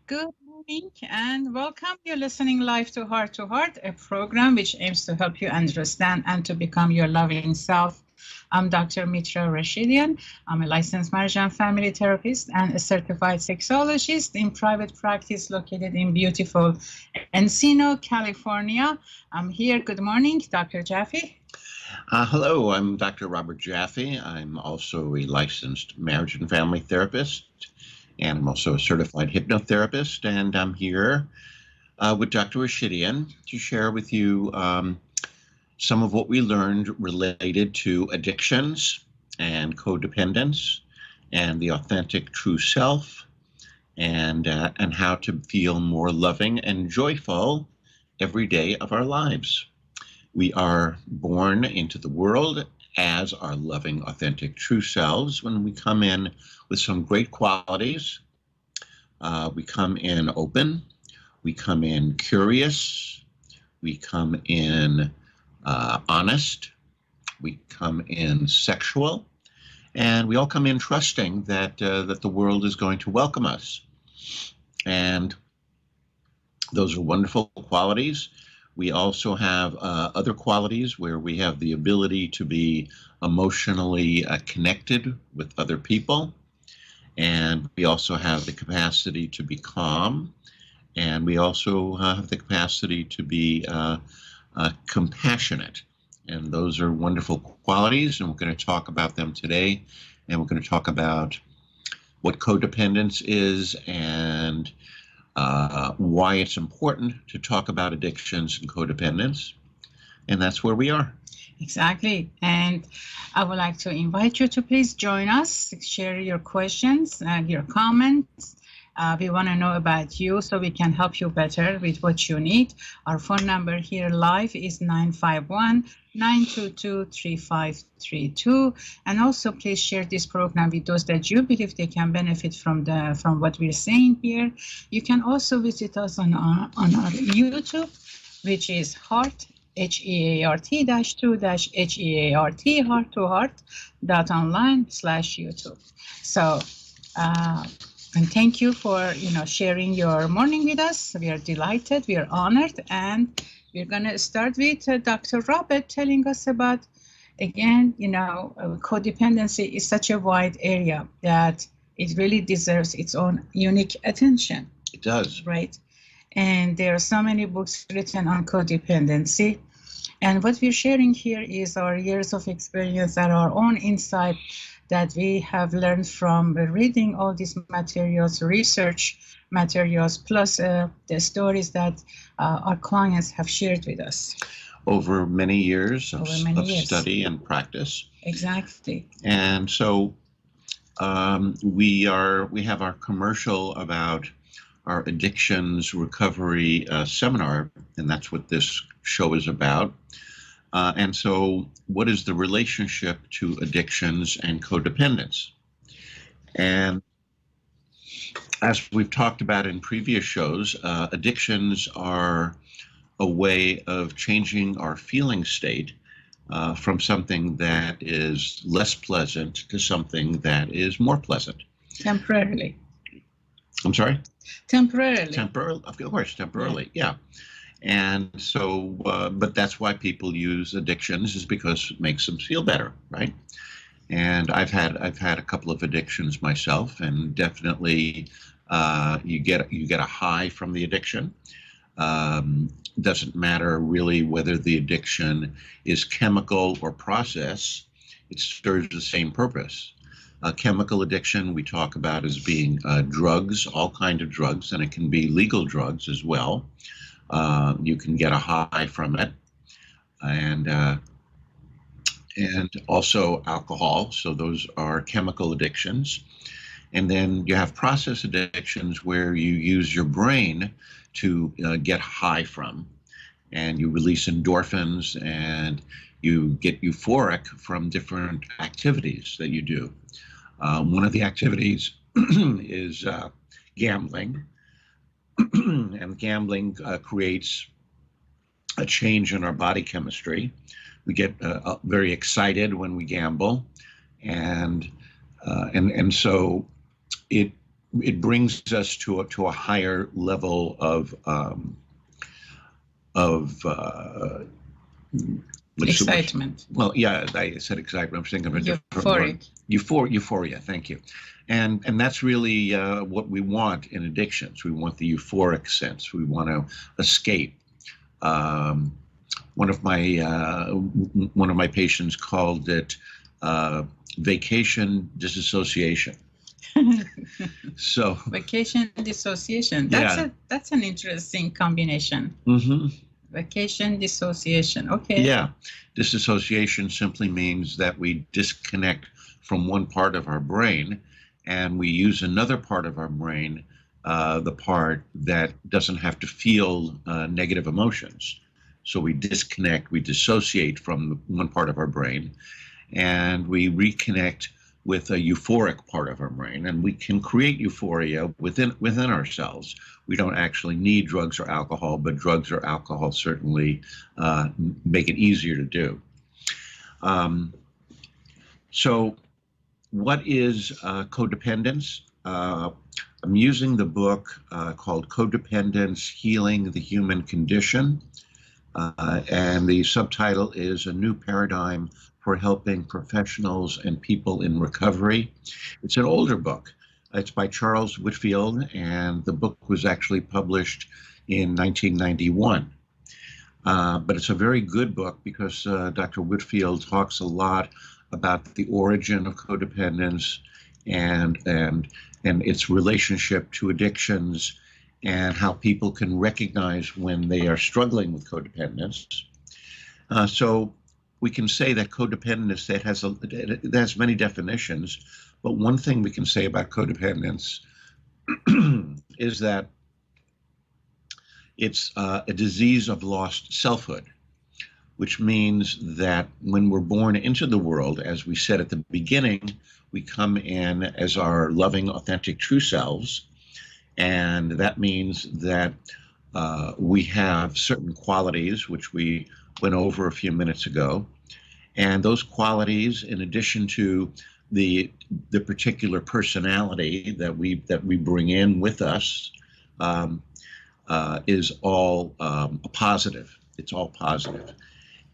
Good morning and welcome. You're listening live to Heart-to-Heart, a program which aims to help you understand and to become your loving self. I'm Dr. Mitra Rashidian. I'm a licensed marriage and family therapist and a certified sexologist in private practice located in beautiful Encino, California. I'm here. Good morning, Dr. Jaffe. Hello, I'm Dr. Robert Jaffe. I'm also a licensed marriage and family therapist, and I'm also a certified hypnotherapist. And I'm here with Dr. Rashidian to share with you some of what we learned related to addictions and codependence and the authentic true self and how to feel more loving and joyful every day of our lives. We are born into the world as our loving, authentic, true selves. When we come in with some great qualities, we come in open, we come in curious, we come in honest, we come in sexual, and we all come in trusting that the world is going to welcome us. And those are wonderful qualities. We also have other qualities where we have the ability to be emotionally connected with other people. And we also have the capacity to be calm. And we also have the capacity to be compassionate. And those are wonderful qualities. And we're going to talk about them today. And we're going to talk about what codependence is and why it's important to talk about addictions and codependence, and that's where we are. Exactly. And I would like to invite you to please join us, share your questions and your comments. We want to know about you so we can help you better with what you need. Our phone number here live is 951-922-3532. And also please share this program with those that you believe they can benefit from what we're saying here. You can also visit us on our YouTube, which is heart-to-heart.online/YouTube. So, and thank you for sharing your morning with us. We are delighted, we are honored, and we're going to start with Dr. Robert telling us about, again, codependency is such a wide area that it really deserves its own unique attention. It does. Right. And there are so many books written on codependency. And what we're sharing here is our years of experience and our own insight that we have learned from reading all these materials, research materials, plus the stories that our clients have shared with us. Over many years of study and practice. Exactly. And so we have our commercial about our addictions recovery seminar, and that's what this show is about. And so what is the relationship to addictions and codependence? And as we've talked about in previous shows, addictions are a way of changing our feeling state from something that is less pleasant to something that is more pleasant. Temporarily. I'm sorry? Temporarily. Temporarily, of course, temporarily, yeah. And so, but that's why people use addictions, is because it makes them feel better, right? And I've had a couple of addictions myself, and definitely you get a high from the addiction. Doesn't matter really whether the addiction is chemical or process, it serves the same purpose. Chemical addiction we talk about as being drugs, all kinds of drugs, and it can be legal drugs as well. You can get a high from it, and also alcohol. So those are chemical addictions. And then you have process addictions where you use your brain to get high from, and you release endorphins and you get euphoric from different activities that you do. One of the activities is gambling. And gambling creates a change in our body chemistry. We get very excited when we gamble, and so it it brings us to a higher level of excitement. Well, yeah, I said excitement. I'm thinking of a different word. Euphoric. Euphoria. Thank you. And that's really what we want in addictions. We want the euphoric sense. We want to escape. One of my patients called it vacation disassociation. So vacation dissociation. That's an interesting combination. Mm-hmm. Vacation dissociation. Okay. Yeah. Disassociation simply means that we disconnect from one part of our brain and we use another part of our brain, the part that doesn't have to feel negative emotions. So we disconnect, we dissociate from one part of our brain, and we reconnect with a euphoric part of our brain, and we can create euphoria within ourselves. We don't actually need drugs or alcohol, but drugs or alcohol certainly make it easier to do. So what is codependence? I'm using the book called Codependence, Healing the Human Condition, and the subtitle is A New Paradigm for Helping Professionals and People in Recovery. It's an older book. It's by Charles Whitfield, and the book was actually published in 1991. But it's a very good book because Dr. Whitfield talks a lot about the origin of codependence and its relationship to addictions and how people can recognize when they are struggling with codependence. So we can say that codependence that has many definitions, but one thing we can say about codependence is that it's a disease of lost selfhood, which means that when we're born into the world, as we said at the beginning, we come in as our loving, authentic, true selves. And that means that we have certain qualities, which we went over a few minutes ago. And those qualities, in addition to the particular personality that we bring in with us, is all positive. It's all positive.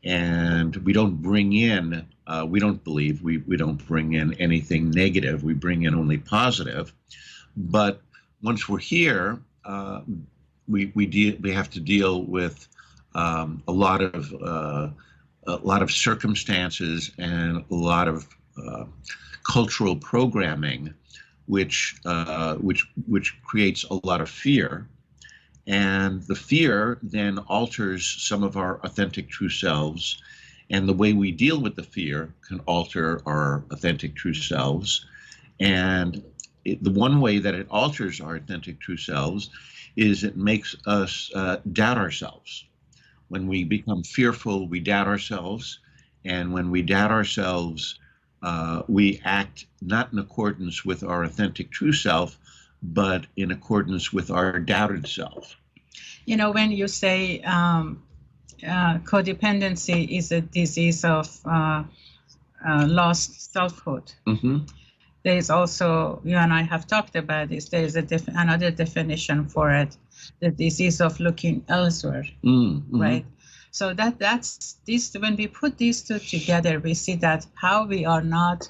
And we don't bring in, we don't believe, we don't bring in anything negative. We bring in only positive. But once we're here, we have to deal with a lot of circumstances and a lot of cultural programming, which creates a lot of fear. And the fear then alters some of our authentic true selves, and the way we deal with the fear can alter our authentic true selves. And the one way that it alters our authentic true selves is it makes us doubt ourselves. When we become fearful, we doubt ourselves. And when we doubt ourselves, we act not in accordance with our authentic true self, but in accordance with our doubted self. You know, when you say codependency is a disease of lost selfhood, mm-hmm. There is also, you and I have talked about this, there is another definition for it, the disease of looking elsewhere, mm-hmm. right? So that's this, when we put these two together, we see that how we are not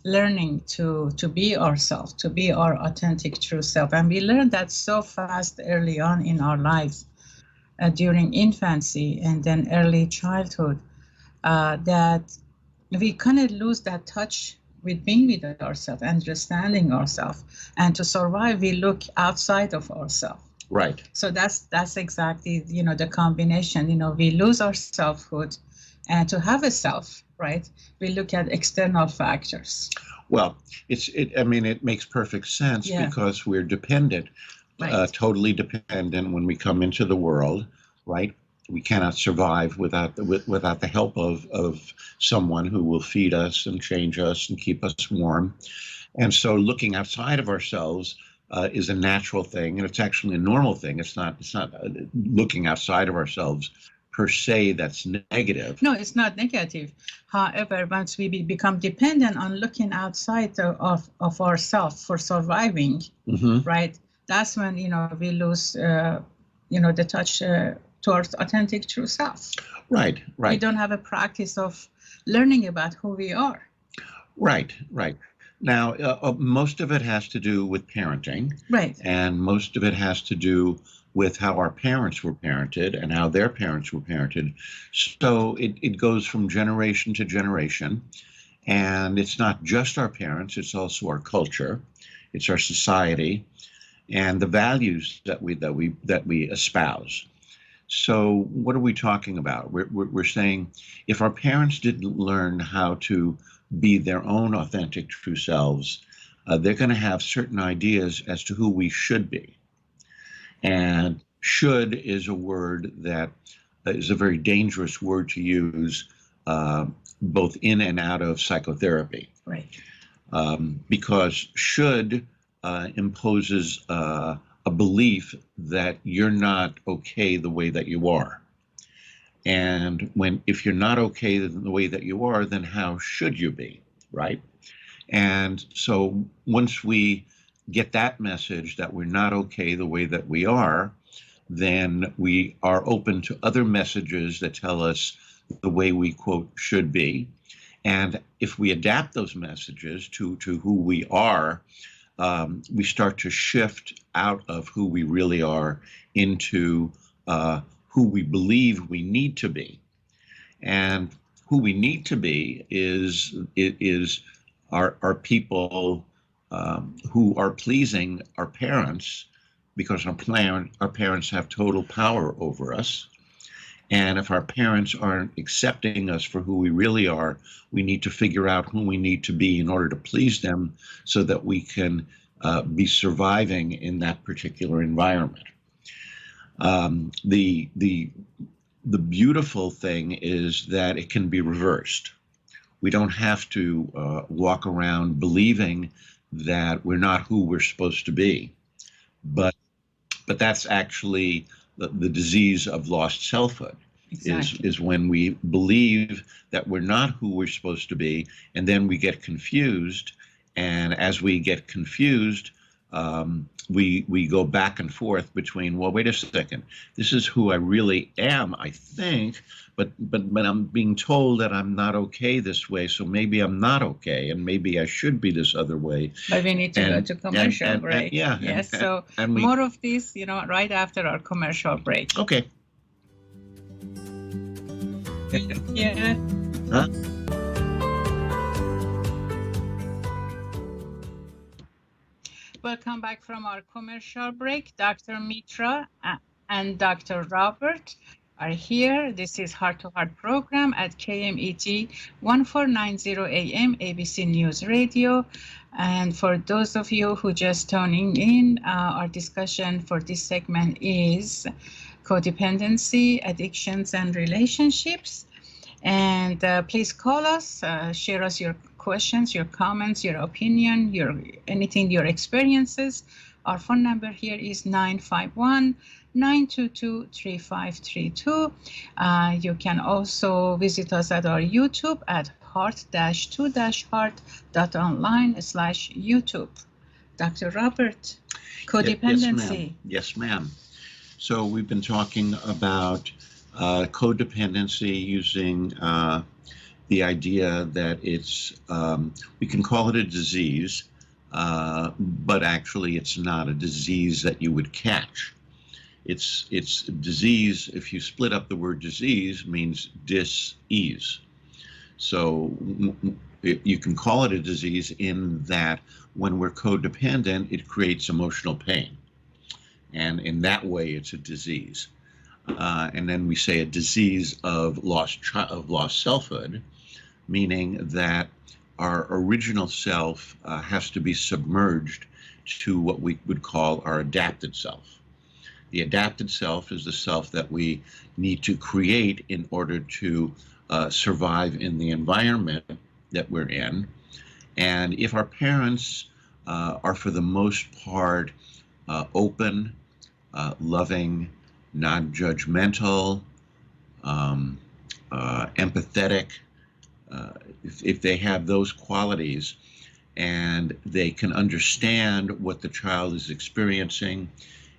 learning to be ourselves, to be our authentic true self. And we learn that so fast early on in our lives, during infancy and then early childhood, that we kind of lose that touch with being with ourselves, understanding ourselves. And to survive, we look outside of ourselves. Right. So that's exactly, the combination. We lose our selfhood, and to have a self, right, we look at external factors. Well, it makes perfect sense, yeah. Because we're dependent, right. Totally dependent when we come into the world, right? We cannot survive without the help of someone who will feed us and change us and keep us warm. And so looking outside of ourselves is a natural thing, and it's actually a normal thing. It's not looking outside of ourselves per se that's negative. No, it's not negative. However, once we become dependent on looking outside of ourselves for surviving, right? That's when, we lose, the touch towards authentic true self. Right. We don't have a practice of learning about who we are. Right. Now, most of it has to do with parenting. Right. And most of it has to do with how our parents were parented and how their parents were parented. So it goes from generation to generation. And it's not just our parents, it's also our culture, it's our society, and the values that we espouse. So what are we talking about? We're saying if our parents didn't learn how to be their own authentic true selves, they're going to have certain ideas as to who we should be. And should is a word that is a very dangerous word to use, both in and out of psychotherapy. Right. Because should imposes a belief that you're not okay the way that you are. And if you're not okay the way that you are, then how should you be, right? And so once we get that message that we're not okay the way that we are, then we are open to other messages that tell us the way we, quote, should be. And if we adapt those messages to who we are, we start to shift out of who we really are into who we believe we need to be. And who we need to be is our people who are pleasing our parents, because our parents have total power over us. And if our parents aren't accepting us for who we really are, we need to figure out who we need to be in order to please them so that we can be surviving in that particular environment. The beautiful thing is that it can be reversed. We don't have to walk around believing that we're not who we're supposed to be. But that's actually the disease of lost selfhood. Exactly. Is when we believe that we're not who we're supposed to be, and then we get confused. And as we get confused, we go back and forth between, well, wait a second, this is who I really am, I think, but I'm being told that I'm not okay this way, so maybe I'm not okay, and maybe I should be this other way. But we need to go to commercial break. Yeah. Yes, so more of this, right after our commercial break. Okay. Yeah. Huh? Welcome back from our commercial break. Dr. Mitra and Dr. Robert are here. This is Heart-to-Heart program at KMET 1490 AM ABC News Radio. And for those of you who just tuning in, our discussion for this segment is codependency, addictions, and relationships. And please call us, share us your questions, your comments, your opinion, your experiences. Our phone number here is 951-922-3532. You can also visit us at our YouTube at heart-2-heart.online/YouTube. Dr. Robert, codependency. Yes, ma'am. So we've been talking about codependency using the idea that it's, we can call it a disease, but actually it's not a disease that you would catch. It's disease, if you split up the word disease, means dis-ease. So you can call it a disease in that when we're codependent, it creates emotional pain. And in that way, it's a disease. And then we say a disease of lost selfhood, meaning that our original self has to be submerged to what we would call our adapted self. The adapted self is the self that we need to create in order to survive in the environment that we're in. And if our parents are for the most part open, loving, non-judgmental, um, empathetic, if they have those qualities and they can understand what the child is experiencing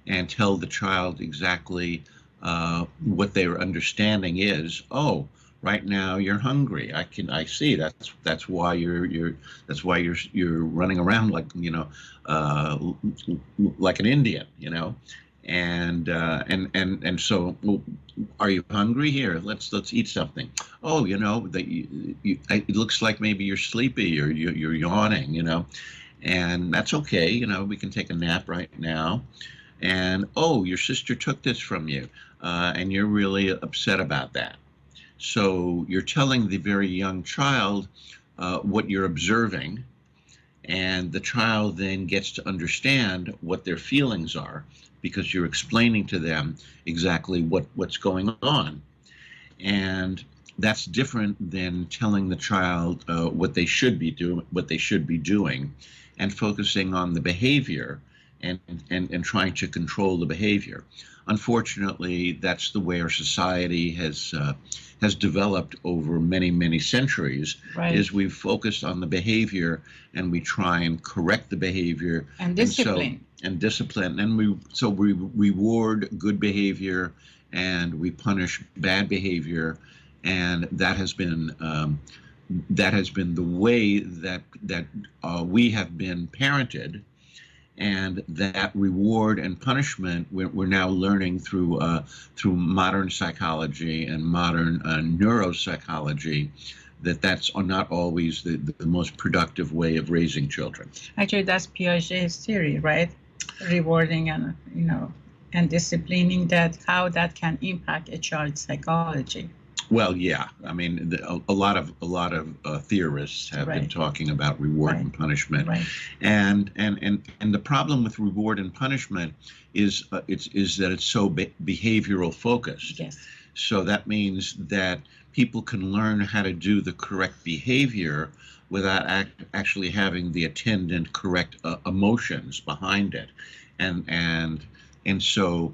and tell the child exactly what their understanding is. Oh, right now you're hungry. I see that's why you're running around like uh, like an Indian, and so, well, are you hungry? Here, let's eat something. Oh, it looks like maybe you're sleepy or you're yawning, and that's okay. We can take a nap right now. And oh, your sister took this from you, and you're really upset about that. So you're telling the very young child what you're observing, and the child then gets to understand what their feelings are because you're explaining to them exactly what's going on. And that's different than telling the child what they should be doing, and focusing on the behavior and trying to control the behavior. Unfortunately, that's the way our society has developed over many centuries. Right. Is we've focused on the behavior and we try and correct the behavior and discipline. And discipline, and we reward good behavior and we punish bad behavior, and that has been the way that we have been parented. And that reward and punishment, we're now learning through modern psychology and modern neuropsychology, that's not always the most productive way of raising children. Actually, that's Piaget's theory, right? Rewarding and and disciplining, how that can impact a child's psychology. Well, yeah. I mean, a lot of theorists have been talking about reward and punishment, and the problem with reward and punishment is that it's so behavioral focused. Yes. So that means that people can learn how to do the correct behavior without actually having the attendant correct emotions behind it, and so.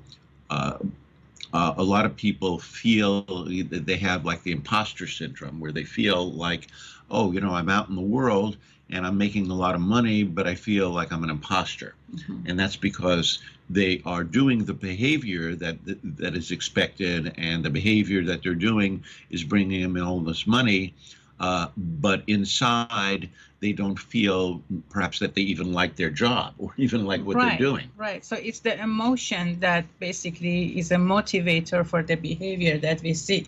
A lot of people feel that they have like the imposter syndrome, where they feel like, oh, I'm out in the world and I'm making a lot of money, but I feel like I'm an imposter. Mm-hmm. And that's because they are doing the behavior that is expected, and the behavior that they're doing is bringing them in all this money. But inside, they don't feel perhaps that they even like their job or even like what they're doing. Right. So it's the emotion that basically is a motivator for the behavior that we see.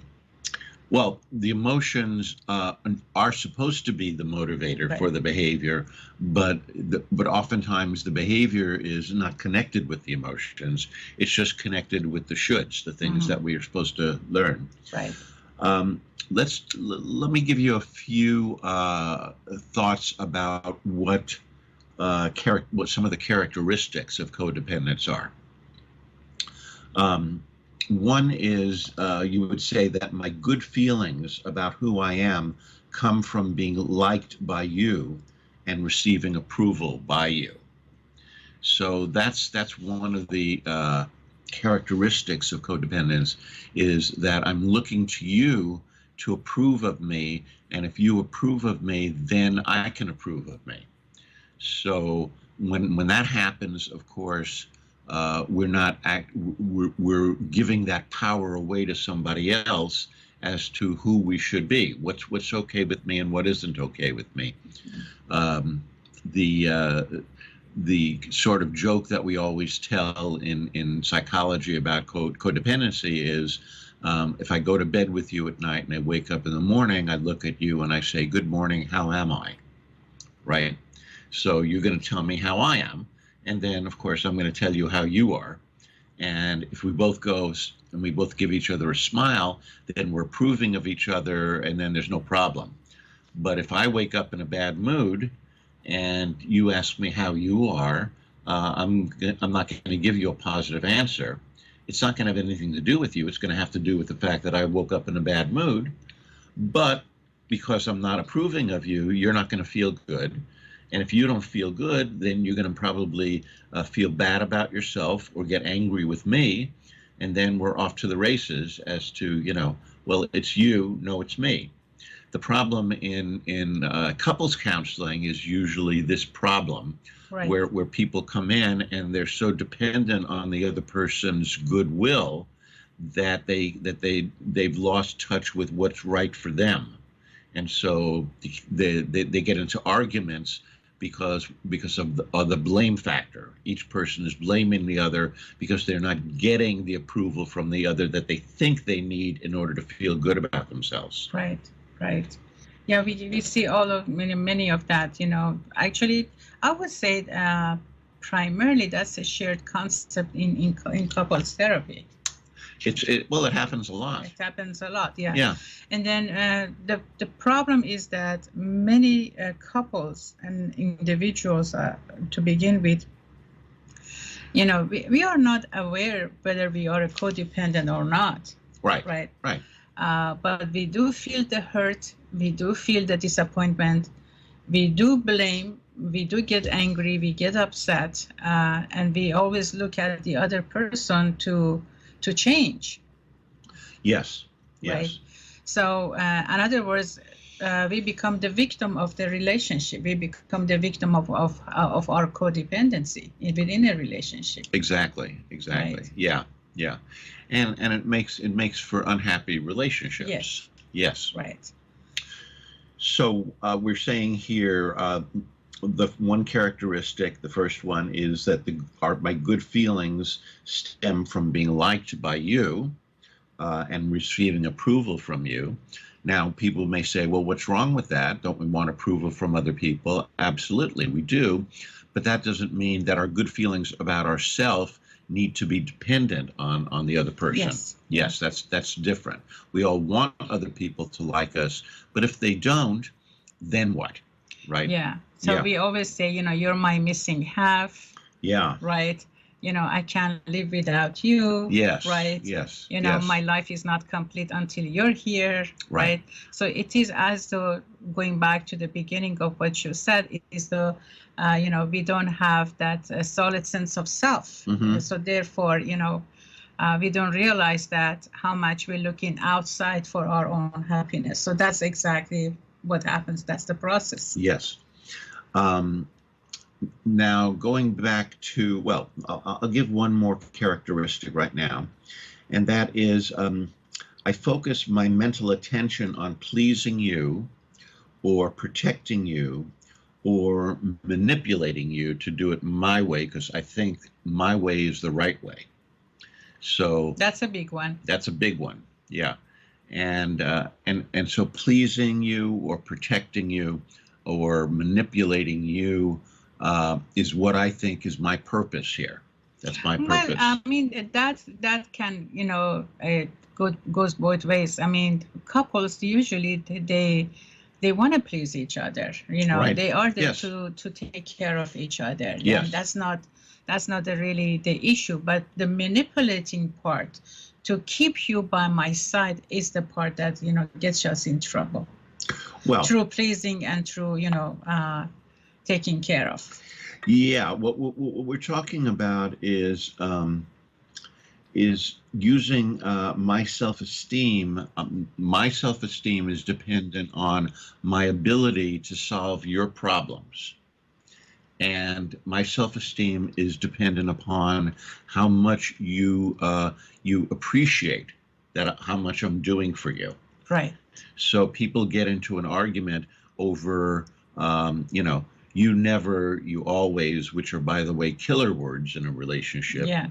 Well, the emotions are supposed to be the motivator for the behavior, but oftentimes the behavior is not connected with the emotions. It's just connected with the shoulds, the things that we are supposed to learn. Right. Let me give you a few thoughts about what some of the characteristics of codependence are. One is you would say that my good feelings about who I am come from being liked by you and receiving approval by you. So that's one of the characteristics of codependence, is that I'm looking to you to approve of me, and if you approve of me, then I can approve of me. So when that happens, of course, we're giving that power away to somebody else as to who we should be, what's okay with me and what isn't okay with me. The sort of joke that we always tell in psychology about codependency is, if I go to bed with you at night and I wake up in the morning, I look at you and I say, good morning, how am I? Right? So you're going to tell me how I am. And then, of course, I'm going to tell you how you are. And if we both go and we both give each other a smile, then we're approving of each other, and then there's no problem. But if I wake up in a bad mood and you ask me how you are, I'm not going to give you a positive answer. It's not going to have anything to do with you. It's going to have to do with the fact that I woke up in a bad mood. But because I'm not approving of you, you're not going to feel good. And if you don't feel good, then you're going to probably feel bad about yourself or get angry with me. And then we're off to the races as to, well, it's you, no, it's me. The problem in couples counseling is usually this problem, Right. where people come in and they're so dependent on the other person's goodwill that they've lost touch with what's right for them, and so they get into arguments because of the blame factor. Each person is blaming the other because they're not getting the approval from the other that they think they need in order to feel good about themselves. Right. Right. Yeah, we see all of many of that. Actually, I would say primarily that's a shared concept in couples therapy. It happens a lot. It happens a lot, yeah. Yeah. And then the problem is that many couples and individuals, to begin with, we are not aware whether we are a codependent or not. Right. Right. Right. But we do feel the hurt, we do feel the disappointment, we do blame, we do get angry, we get upset, and we always look at the other person to change. Yes. Yes. Right? So, in other words, we become the victim of the relationship. We become the victim of our codependency within a relationship. Exactly. Right. Yeah. Yeah. And it makes for unhappy relationships. Yes. Yes. Right. So we're saying here the one characteristic, the first one, is that my good feelings stem from being liked by you and receiving approval from you. Now, people may say, well, what's wrong with that? Don't we want approval from other people? Absolutely, we do. But that doesn't mean that our good feelings about ourselves need to be dependent on the other person. Yes, that's different. We all want other people to like us, but if they don't, then what? Right? Yeah. So we always say, you're my missing half. Yeah. Right. I can't live without you. Yes. Right. Yes. My life is not complete until you're here. Right. So it is as though, going back to the beginning of what you said, it is the, we don't have that solid sense of self. Mm-hmm. So therefore, we don't realize that how much we're looking outside for our own happiness. So that's exactly what happens. That's the process. Yes. Now, going back to, well, I'll give one more characteristic right now, and that is I focus my mental attention on pleasing you or protecting you or manipulating you to do it my way, because I think my way is the right way. So that's a big one. That's a big one, yeah. And so pleasing you or protecting you or manipulating you is what I think is my purpose here. That's my purpose. Well, I mean, that can, it goes both ways. I mean, couples usually they want to please each other. Right. They are there Yes. to take care of each other. Yes. And that's not really the issue. But the manipulating part, to keep you by my side, is the part that gets us in trouble. Well, through pleasing and through taking care of. Yeah, what we're talking about is using my self-esteem. My self-esteem is dependent on my ability to solve your problems, and my self-esteem is dependent upon how much you appreciate that, how much I'm doing for you. Right. So people get into an argument over, you never, you always, which are, by the way, killer words in a relationship. Yeah.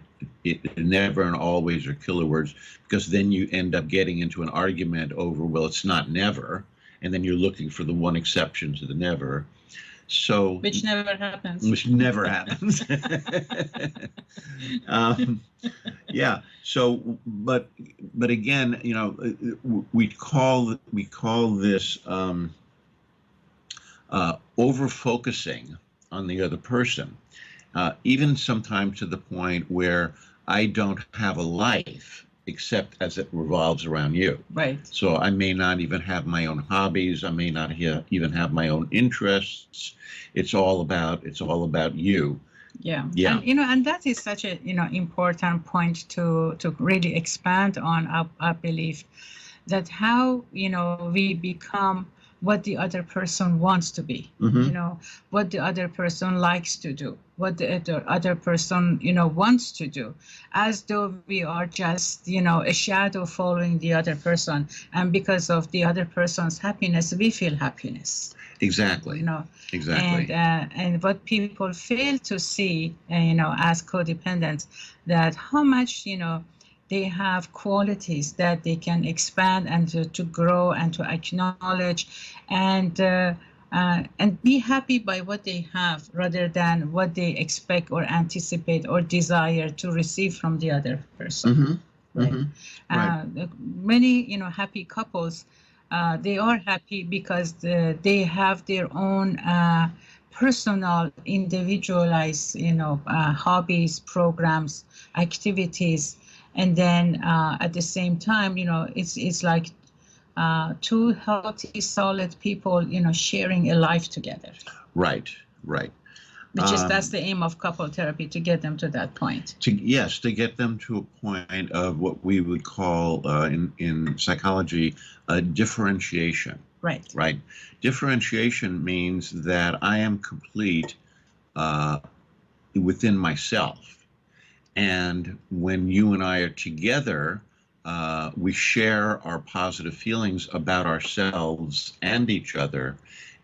Never and always are killer words, because then you end up getting into an argument over, well, it's not never. And then you're looking for the one exception to the never. So which never happens. Which never happens. Yeah. So, but again, we call this over focusing on the other person, even sometimes to the point where I don't have a life except as it revolves around you. Right. So I may not even have my own hobbies. I may not even have my own interests. It's all about you. Yeah. Yeah. And and that is such a important point to really expand on, I believe. that how, we become what the other person wants to be, what the other person likes to do, what the other person, wants to do, as though we are just, a shadow following the other person. And because of the other person's happiness, we feel happiness. Exactly. Exactly. And what people fail to see, as codependents, that how much, they have qualities that they can expand and to grow and to acknowledge and be happy by what they have rather than what they expect or anticipate or desire to receive from the other person. Right. Many, happy couples, they are happy because they have their own personal, individualized, hobbies, programs, activities, and then at the same time, it's like two healthy, solid people, sharing a life together. Right. Right. That's the aim of couple therapy, to get them to that point. To get them to a point of what we would call in psychology differentiation. Right. Right. Differentiation means that I am complete within myself, and when you and I are together, we share our positive feelings about ourselves and each other,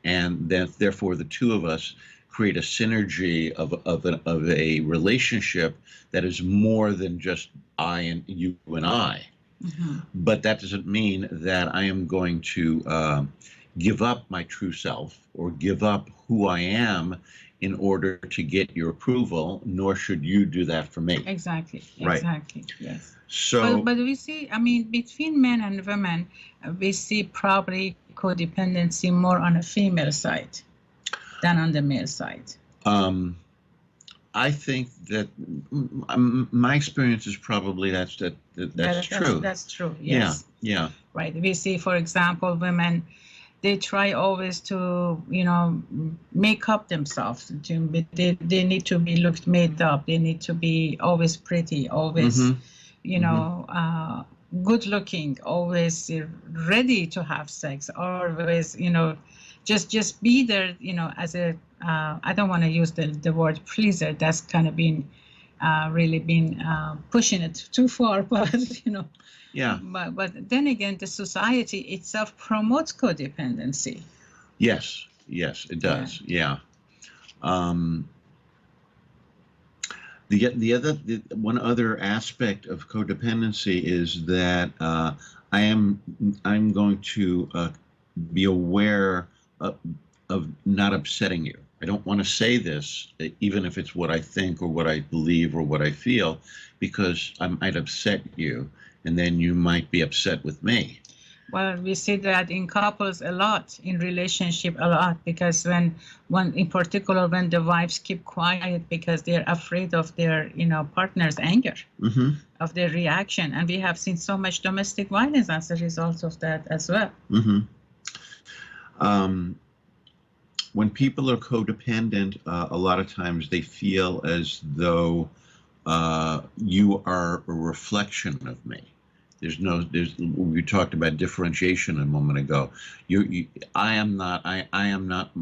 and then therefore the two of us create a synergy of a relationship that is more than just I and you and I. But that doesn't mean that I am going to give up my true self or give up who I am in order to get your approval, nor should you do that for me. Exactly. Right. Exactly. Yes. So, but we see, between men and women, we see probably codependency more on the female side than on the male side. I think that my experience is probably that's true. That's true. Yes. Yeah. Right. We see, for example, women, they try always to, make up themselves. They need to be looked made up. They need to be always pretty, always, good looking, always ready to have sex, always, just be there, as a, I don't want to use the word pleaser. That's kind of been really been pushing it too far, but Yeah. But then again, the society itself promotes codependency. Yes, it does. Yeah. The one other aspect of codependency is that I'm going to be aware of not upsetting you. I don't want to say this, even if it's what I think or what I believe or what I feel, because I might upset you, and then you might be upset with me. Well, we see that in couples a lot, in relationship a lot, because in particular, when the wives keep quiet because they're afraid of their, partner's anger, of their reaction. And we have seen so much domestic violence as a result of that as well. When people are codependent, a lot of times they feel as though you are a reflection of me. We talked about differentiation a moment ago. I am not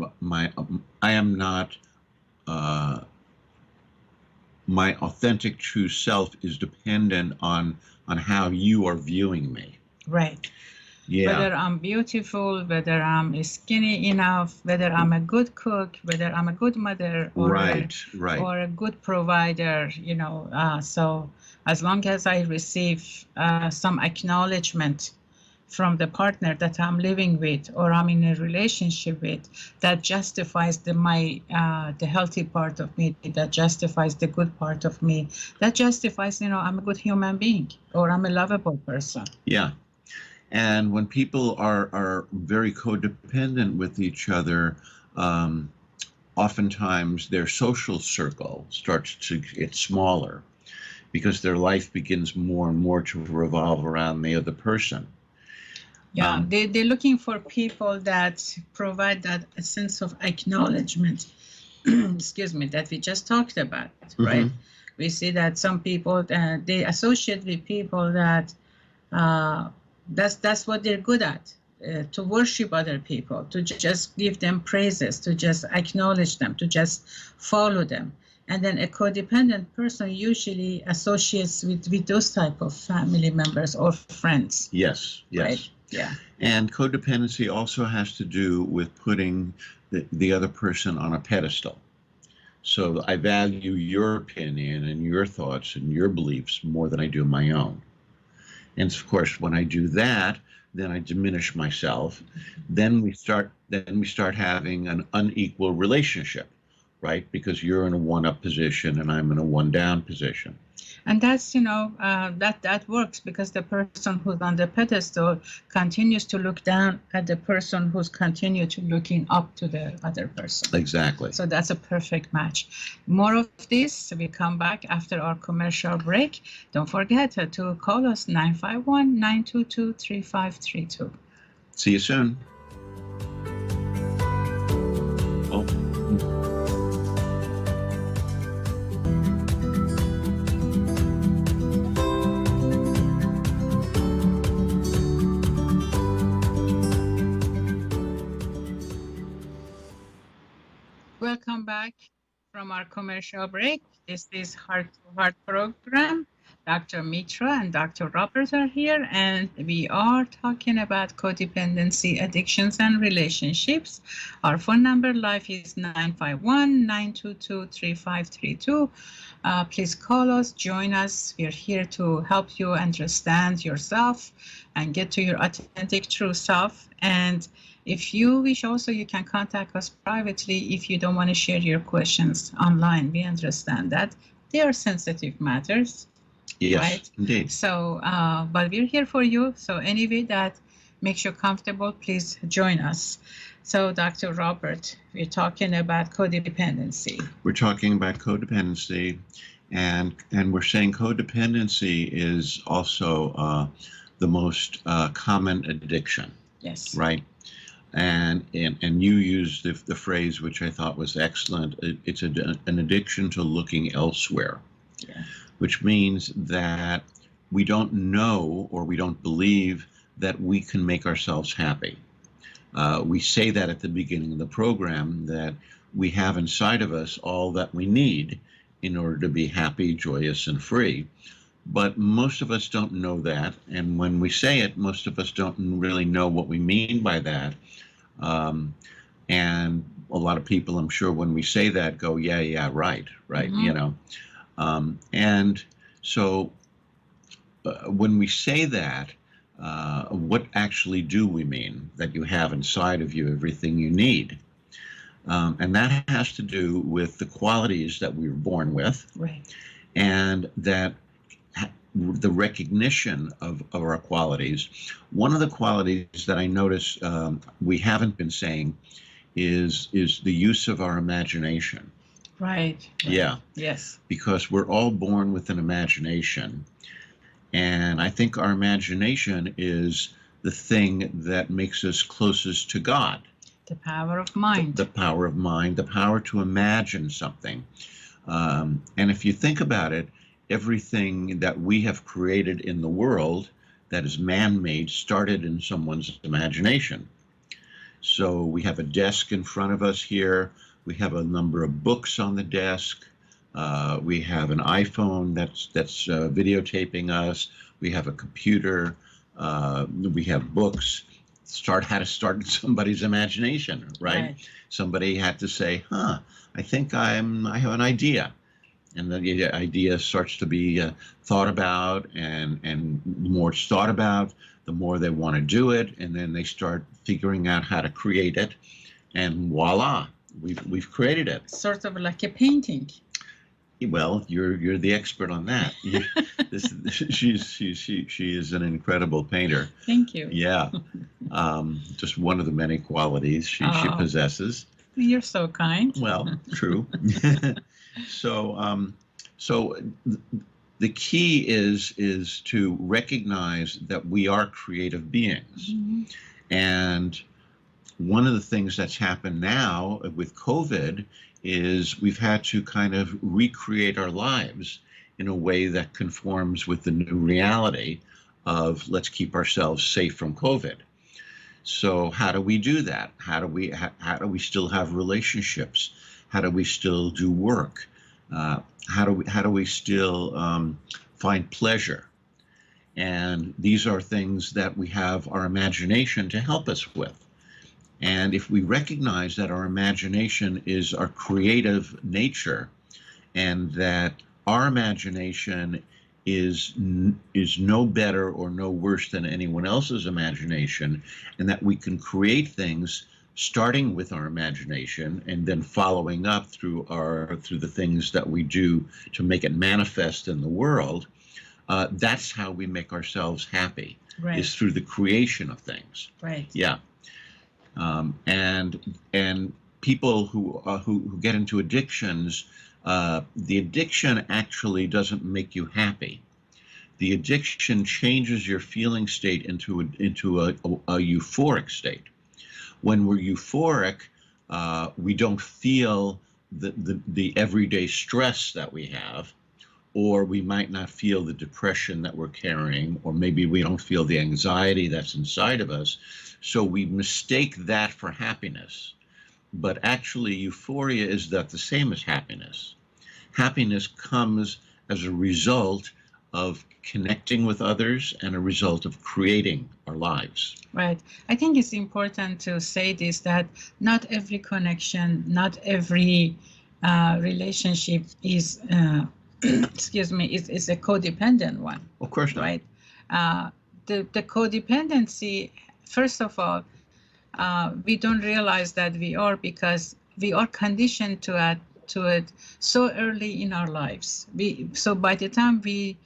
my authentic true self is dependent on how you are viewing me. Right. Yeah. Whether I'm beautiful, whether I'm skinny enough, whether I'm a good cook, whether I'm a good mother, or or a good provider, so as long as I receive some acknowledgement from the partner that I'm living with or I'm in a relationship with, that justifies the healthy part of me, that justifies the good part of me, that justifies, I'm a good human being or I'm a lovable person. Yeah. And when people are very codependent with each other, oftentimes their social circle starts to get smaller because their life begins more and more to revolve around the other person. Yeah, they're looking for people that provide that sense of acknowledgement, excuse me, that we just talked about, right? We see that some people, they associate with people that That's what they're good at, to worship other people, to just give them praises, to just acknowledge them, to just follow them. And then a codependent person usually associates with those type of family members or friends. Yes, yes. Right? Yeah. And codependency also has to do with putting the other person on a pedestal. So I value your opinion and your thoughts and your beliefs more than I do my own. And of course, when I do that, then I diminish myself. Then we start having an unequal relationship, right? Because you're in a one-up position and I'm in a one-down position. And that's, that works because the person who's on the pedestal continues to look down at the person who's continued to looking up to the other person. Exactly. So that's a perfect match. More of this, we come back after our commercial break. Don't forget to call us 951-922-3532. See you soon. Oh. Welcome back from our commercial break. This is Heart-to-Heart program. Dr. Mitra and Dr. Robert are here, and we are talking about codependency, addictions, and relationships. Our phone number live is 951-922-3532. Please call us, join us. We're here to help you understand yourself and get to your authentic true self. And if you wish also, you can contact us privately if you don't want to share your questions online. We understand that they are sensitive matters. Yes, right? Indeed. So, but we're here for you. So anyway, that makes you comfortable, please join us. So, Dr. Robert, we're talking about codependency. We're talking about codependency, and we're saying codependency is also the most common addiction. Yes. Right. And you used the phrase, which I thought was excellent. It's an addiction to looking elsewhere. Yeah. Which means that we don't know or we don't believe that we can make ourselves happy. We say that at the beginning of the program, that we have inside of us all that we need in order to be happy, joyous, and free. But most of us don't know that. And when we say it, most of us don't really know what we mean by that. And a lot of people, I'm sure, when we say that, go, yeah, right, Mm-hmm. And so when we say that, what actually do we mean? That you have inside of you everything you need. And that has to do with the qualities that we were born with. Right. And that the recognition of our qualities. One of the qualities that I notice we haven't been saying is the use of our imagination. Right. Yeah. Yes. Because we're all born with an imagination. And I think our imagination is the thing that makes us closest to God. The power of mind. The power of mind, the power to imagine something. And if you think about it, everything that we have created in the world that is man-made started in someone's imagination. So we have a desk in front of us here. We have a number of books on the desk. We have an iPhone that's videotaping us. We have a computer. We have books. Had to start in somebody's imagination, right? Somebody had to say, I think I have an idea. And the idea starts to be thought about, and the more it's thought about, the more they want to do it, and then they start figuring out how to create it, and voila, we've created it. Sort of like a painting. Well, you're the expert on that. She is an incredible painter. Thank you. Yeah, just one of the many qualities she possesses. You're so kind. Well, true. So the key is to recognize that we are creative beings. Mm-hmm. And one of the things that's happened now with COVID is we've had to kind of recreate our lives in a way that conforms with the new reality of let's keep ourselves safe from COVID. So how do we do that? How do we still have relationships? How do we still do work? How do we still find pleasure? And these are things that we have our imagination to help us with. And if we recognize that our imagination is our creative nature, and that our imagination is no better or no worse than anyone else's imagination, and that we can create things starting with our imagination and then following up through the things that we do to make it manifest in the world, that's how we make ourselves happy. Right. Is through the creation of things. Right. Yeah. And people who get into addictions, the addiction actually doesn't make you happy. The addiction changes your feeling state into a euphoric state. When we're euphoric, we don't feel the everyday stress that we have, or we might not feel the depression that we're carrying, or maybe we don't feel the anxiety that's inside of us. So we mistake that for happiness. But actually, euphoria is not the same as happiness. Happiness comes as a result of connecting with others and a result of creating our lives. Right. I think it's important to say this, that not every connection, not every relationship is, excuse me, is a codependent one. Of course not. Right. The codependency, first of all, we don't realize that we are, because we are conditioned to it so early in our lives. So by the time we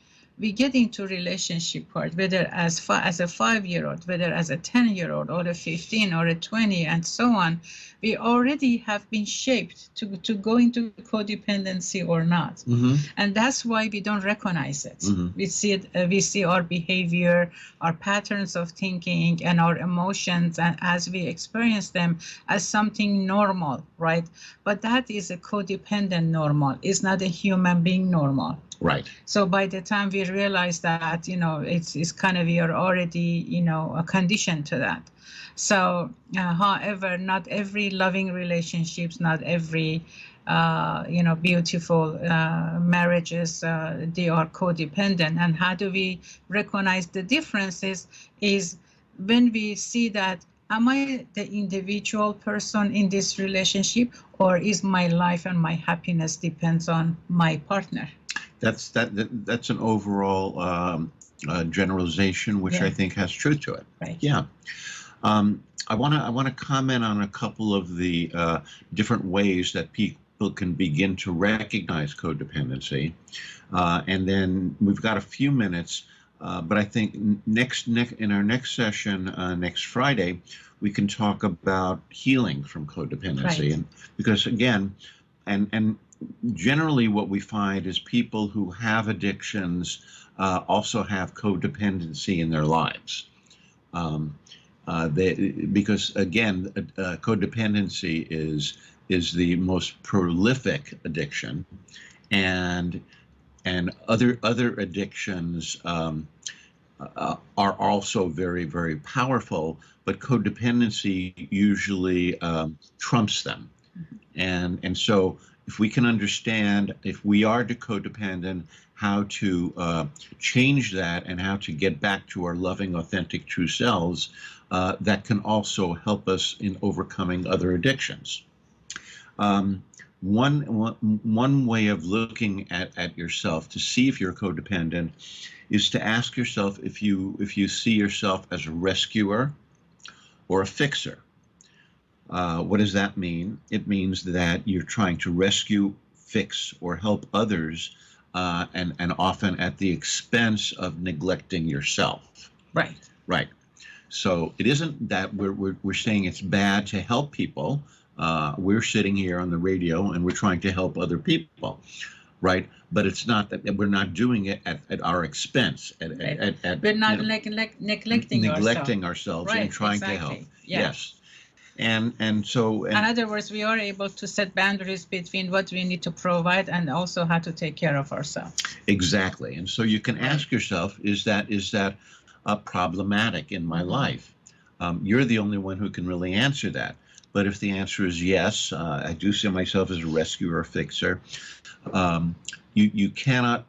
get into relationship part, whether as a 5-year-old, whether as a 10-year-old, or a 15 or a 20, and so on, we already have been shaped to go into codependency or not. Mm-hmm. And that's why we don't recognize it. Mm-hmm. We see our behavior, our patterns of thinking, and our emotions, and as we experience them, as something normal, right? But that is a codependent normal. It's not a human being normal. Right. So by the time we realize that, it's kind of, we are already, conditioned to that. So, however, not every loving relationships, not every, beautiful marriages, they are codependent. And how do we recognize the differences is when we see that, am I the individual person in this relationship, or is my life and my happiness depends on my partner? That's an overall generalization, which I think has truth to it. Right. Yeah. I want to comment on a couple of the different ways that people can begin to recognize codependency, and then we've got a few minutes. But I think in our next session, next Friday, we can talk about healing from codependency, right. And because again, and generally what we find is people who have addictions also have codependency in their lives. Because again, codependency is the most prolific addiction, and other addictions are also very, very powerful, but codependency usually trumps them. Mm-hmm. And so if we can understand, if we are codependent, how to change that and how to get back to our loving, authentic, true selves, that can also help us in overcoming other addictions. One way of looking at yourself to see if you're codependent is to ask yourself if you see yourself as a rescuer or a fixer. What does that mean? It means that you're trying to rescue, fix, or help others, and often at the expense of neglecting yourself. Right. Right. So it isn't that we're saying it's bad to help people. We're sitting here on the radio and we're trying to help other people, right? But it's not that we're not doing it at our expense. We're not neglecting ourselves right, and trying exactly. to help. Yeah. Yes. And so in other words, we are able to set boundaries between what we need to provide and also how to take care of ourselves. Exactly. And so you can ask yourself, is that problematic in my life? You're the only one who can really answer that. But if the answer is yes, I do see myself as a rescuer or fixer. You cannot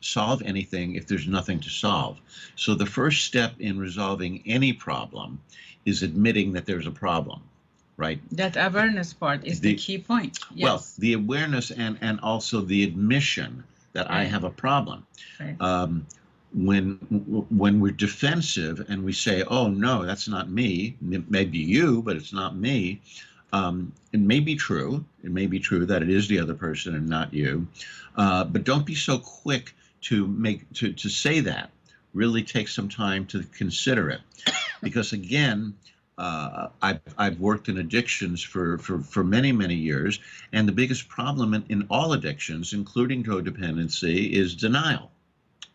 solve anything if there's nothing to solve. So the first step in resolving any problem is admitting that there's a problem, right? That awareness part is the key point. Yes. Well, the awareness and also the admission that I have a problem. Right. When we're defensive and we say, "Oh no, that's not me. It may be you, but it's not me." It may be true. It may be true that it is the other person and not you. But don't be so quick to say that. Really take some time to consider it, because again, I've worked in addictions for many years, and the biggest problem in all addictions, including codependency, is denial.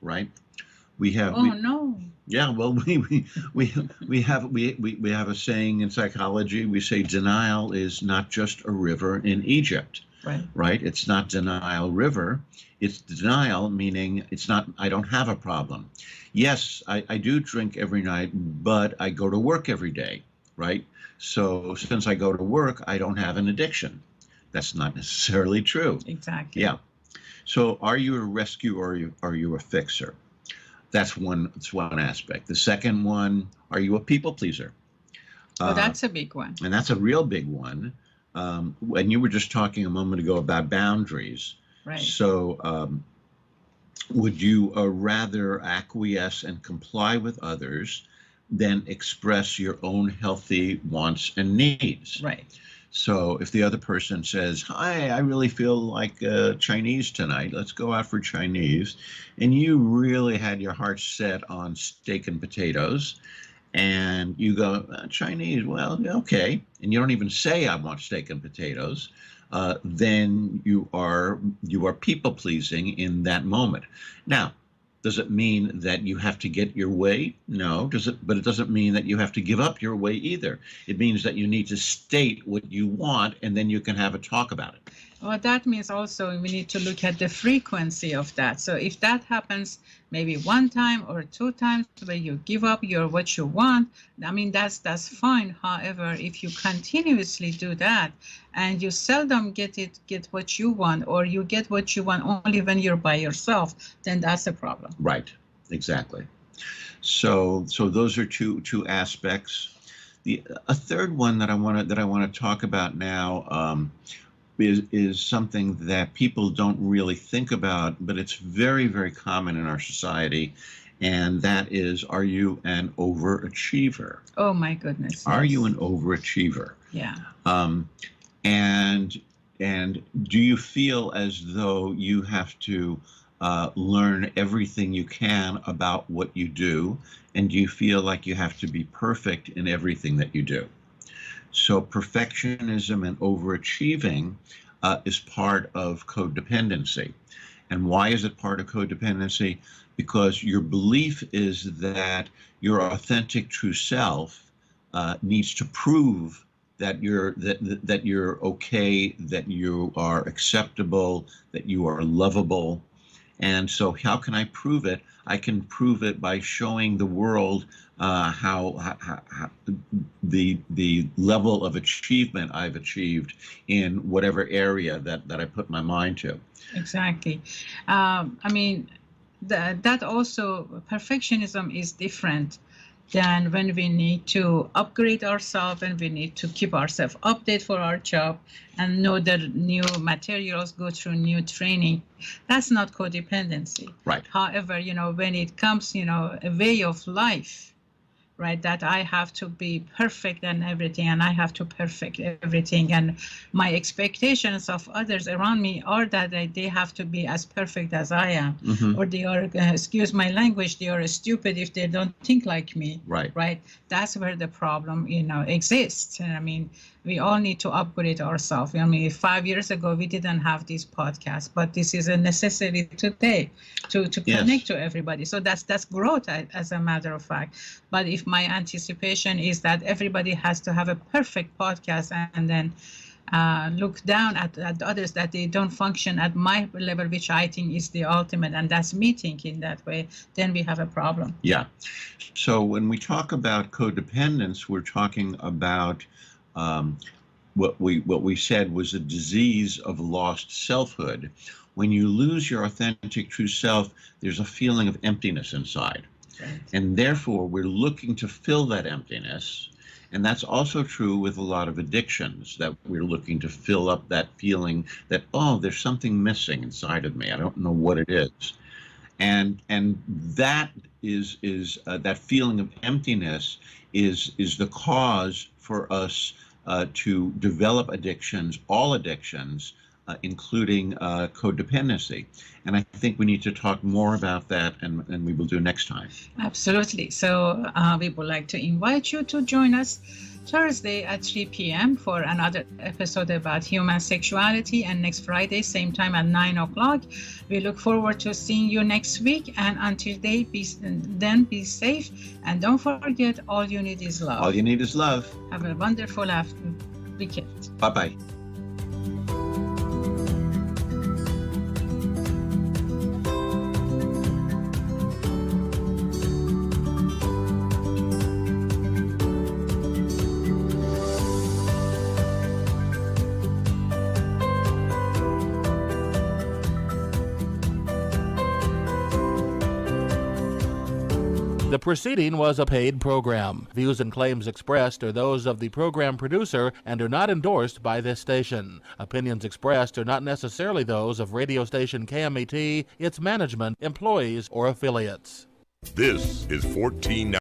Right? We have. No. Yeah, well, we have a saying in psychology. We say denial is not just a river in Egypt. Right? It's not denial river. It's denial, meaning it's not, I don't have a problem. Yes, I do drink every night, but I go to work every day, right? So since I go to work, I don't have an addiction. That's not necessarily true. Exactly. Yeah. So are you a rescue or are you a fixer? That's one aspect. The second one, are you a people pleaser? That's a big one. And that's a real big one. And you were just talking a moment ago about boundaries. Right. So would you rather acquiesce and comply with others than express your own healthy wants and needs? Right. So if the other person says, "Hi, I really feel like Chinese tonight. Let's go out for Chinese," and you really had your heart set on steak and potatoes, and you go, "Chinese, well, okay," and you don't even say, "I want steak and potatoes," then you are people pleasing in that moment. Now, does it mean that you have to get your way? No. But it doesn't mean that you have to give up your way either. It means that you need to state what you want, and then you can have a talk about it. Well, that means also we need to look at the frequency of that. So if that happens maybe one time or two times where you give up what you want, I mean, that's fine. However, if you continuously do that and you seldom get what you want, or you get what you want only when you're by yourself, then that's a problem. Right. Exactly. So those are two aspects. A third one that I want to talk about now is something that people don't really think about, but it's very, very common in our society, and that is, are you an overachiever? Oh my goodness. Are yes. you an overachiever? Yeah. And do you feel as though you have to learn everything you can about what you do, and do you feel like you have to be perfect in everything that you do? So perfectionism and overachieving is part of codependency. And why is it part of codependency? Because your belief is that your authentic true self needs to prove that you're okay, that you are acceptable, that you are lovable. And so how can I prove it? I can prove it by showing the world how the level of achievement I've achieved in whatever area that I put my mind to. Exactly. I mean, that also, perfectionism is different than when we need to upgrade ourselves and we need to keep ourselves updated for our job and know the new materials, go through new training. That's not codependency. Right. However, when it comes, a way of life, right, that I have to be perfect and everything, and I have to perfect everything, and my expectations of others around me are that they have to be as perfect as I am, or they are, excuse my language, they are stupid if they don't think like me. Right. That's where the problem, exists. And I mean, we all need to upgrade ourselves. I mean, 5 years ago, we didn't have this podcast, but this is a necessity today to connect to everybody. So that's growth, as a matter of fact. But if my anticipation is that everybody has to have a perfect podcast, and then look down at others, that they don't function at my level, which I think is the ultimate, and that's me thinking that way, then we have a problem. Yeah. So when we talk about codependence, we're talking about what we said was a disease of lost selfhood. When you lose your authentic true self, there's a feeling of emptiness inside. Right. And therefore, we're looking to fill that emptiness. And that's also true with a lot of addictions, that we're looking to fill up that feeling that, oh, there's something missing inside of me. I don't know what it is. And that is that feeling of emptiness is the cause for us to develop addictions, all addictions, including codependency. And I think we need to talk more about that, and we will do next time. Absolutely. So we would like to invite you to join us Thursday at 3 p.m. for another episode about human sexuality, and next Friday, same time at 9 o'clock. We look forward to seeing you next week, and until then, be safe, and don't forget, all you need is love. All you need is love. Have a wonderful weekend. Bye-bye. The preceding was a paid program. Views and claims expressed are those of the program producer and are not endorsed by this station. Opinions expressed are not necessarily those of radio station KMET, its management, employees, or affiliates. This is 14